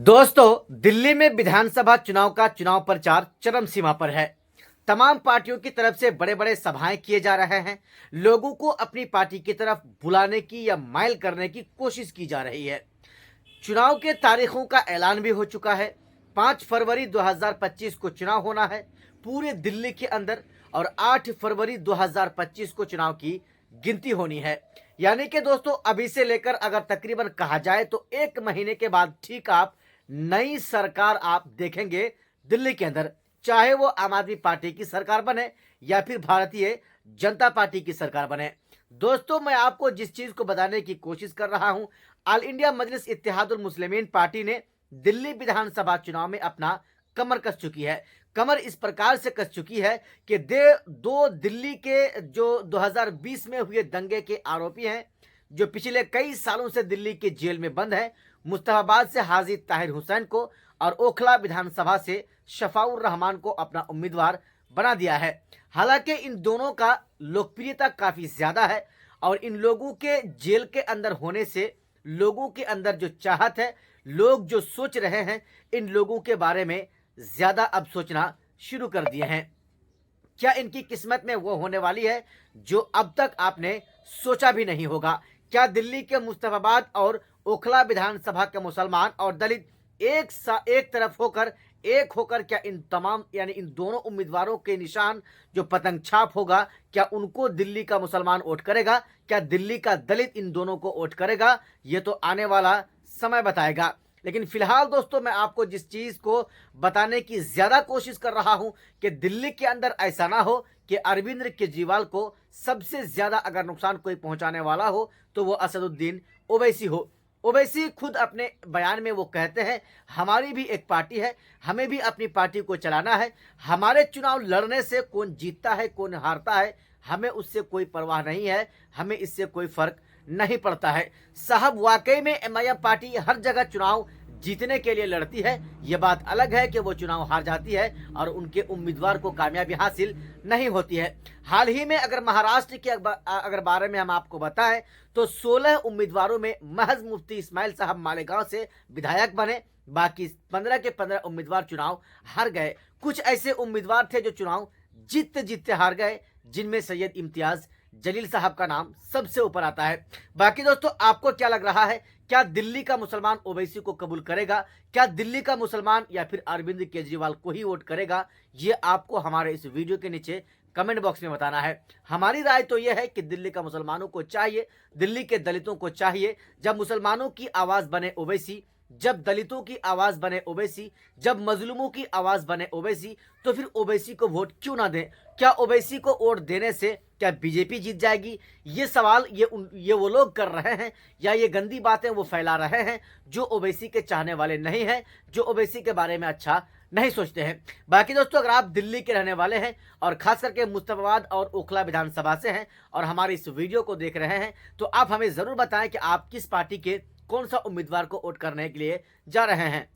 दोस्तों, दिल्ली में विधानसभा चुनाव का चुनाव प्रचार चरम सीमा पर है। तमाम पार्टियों की तरफ से बड़े बड़े सभाएं किए जा रहे हैं। लोगों को अपनी पार्टी की तरफ बुलाने की या माइल करने की कोशिश की जा रही है। चुनाव के तारीखों का ऐलान भी हो चुका है। 5 फरवरी 2025 को चुनाव होना है पूरे दिल्ली के अंदर और 8 फरवरी 2025 को चुनाव की गिनती होनी है। यानी कि दोस्तों, अभी से लेकर अगर तकरीबन कहा जाए तो 1 महीने के बाद ठीक आप नई सरकार आप देखेंगे दिल्ली के अंदर, चाहे वो आम आदमी पार्टी की सरकार बने या फिर भारतीय जनता पार्टी की सरकार बने। दोस्तों, मैं आपको जिस चीज को बताने की कोशिश कर रहा हूं, ऑल इंडिया मजलिस इत्तेहादुल मुस्लिमीन पार्टी ने दिल्ली विधानसभा चुनाव में अपना कमर कस चुकी है। कमर इस प्रकार से कस चुकी है कि दो दिल्ली के जो 2020 में हुए दंगे के आरोपी हैं, जो पिछले कई सालों से दिल्ली के जेल में बंद हैं, मुस्तफाबाद से हाजी ताहिर हुसैन को और ओखला विधानसभा से शफाउर रहमान को अपना उम्मीदवार बना दिया है। हालांकि इन दोनों का लोकप्रियता काफी ज्यादा है और इन लोगों के जेल के अंदर होने से लोगों के अंदर जो चाहत है, लोग जो सोच रहे हैं, इन लोगों के बारे में ज्यादा अब सोचना शुरू कर दिए हैं। क्या इनकी किस्मत में वो होने वाली है जो अब तक आपने सोचा भी नहीं होगा? क्या दिल्ली के मुस्तफाबाद और ओखला विधानसभा के मुसलमान और दलित एक तरफ होकर एक होकर क्या इन तमाम यानी इन दोनों उम्मीदवारों के निशान जो पतंग छाप होगा, क्या उनको दिल्ली का मुसलमान वोट करेगा? क्या दिल्ली का दलित इन दोनों को वोट करेगा? ये तो आने वाला समय बताएगा। लेकिन फिलहाल दोस्तों, मैं आपको जिस चीज को बताने की ज्यादा कोशिश कर रहा हूं कि दिल्ली के अंदर ऐसा ना हो कि अरविंद केजरीवाल को सबसे ज्यादा अगर नुकसान कोई पहुंचाने वाला हो तो वो असदुद्दीन ओवैसी हो। ओवैसी खुद अपने बयान में वो कहते हैं, हमारी भी एक पार्टी है, हमें भी अपनी पार्टी को चलाना है। हमारे चुनाव लड़ने से कौन जीतता है कौन हारता है हमें उससे कोई परवाह नहीं है, हमें इससे कोई फर्क नहीं पड़ता है। साहब, वाकई में एमआईएम पार्टी हर जगह चुनाव जीतने के लिए लड़ती है। ये बात अलग है कि वो चुनाव हार जाती है और उनके उम्मीदवार को कामयाबी हासिल नहीं होती है। हाल ही में अगर महाराष्ट्र के अगर बारे में हम आपको बताएं तो 16 उम्मीदवारों में महज मुफ्ती इस्माइल साहब मालेगांव से विधायक बने, बाकी 15 के 15 उम्मीदवार चुनाव हार गए। कुछ ऐसे उम्मीदवार थे जो चुनाव जीतते जीतते हार गए, जिनमें सैयद इम्तियाज जलील साहब का नाम सबसे ऊपर आता है। बाकी दोस्तों, आपको क्या लग रहा है? क्या दिल्ली का मुसलमान ओवैसी को कबूल करेगा? क्या दिल्ली का मुसलमान या फिर अरविंद केजरीवाल को ही वोट करेगा? ये आपको हमारे इस वीडियो के नीचे कमेंट बॉक्स में बताना है। हमारी राय तो यह है कि दिल्ली का मुसलमानों को चाहिए, दिल्ली के दलितों को चाहिए, जब मुसलमानों की आवाज बने ओवैसी, जब दलितों की आवाज बने ओवैसी, जब मजलूमों की आवाज बने ओवैसी, तो फिर ओवैसी को वोट क्यों ना दें? क्या ओवैसी को वोट देने से क्या बीजेपी जीत जाएगी? ये सवाल ये वो लोग कर रहे हैं या ये गंदी बातें वो फैला रहे हैं जो ओवैसी के चाहने वाले नहीं हैं, जो ओवैसी के बारे में अच्छा नहीं सोचते हैं। बाकी दोस्तों, अगर आप दिल्ली के रहने वाले हैं और खास करके मुस्तफाबाद और ओखला विधानसभा से हैं और हमारे इस वीडियो को देख रहे हैं, तो आप हमें जरूर बताएं कि आप किस पार्टी के कौन सा उम्मीदवार को वोट करने के लिए जा रहे हैं।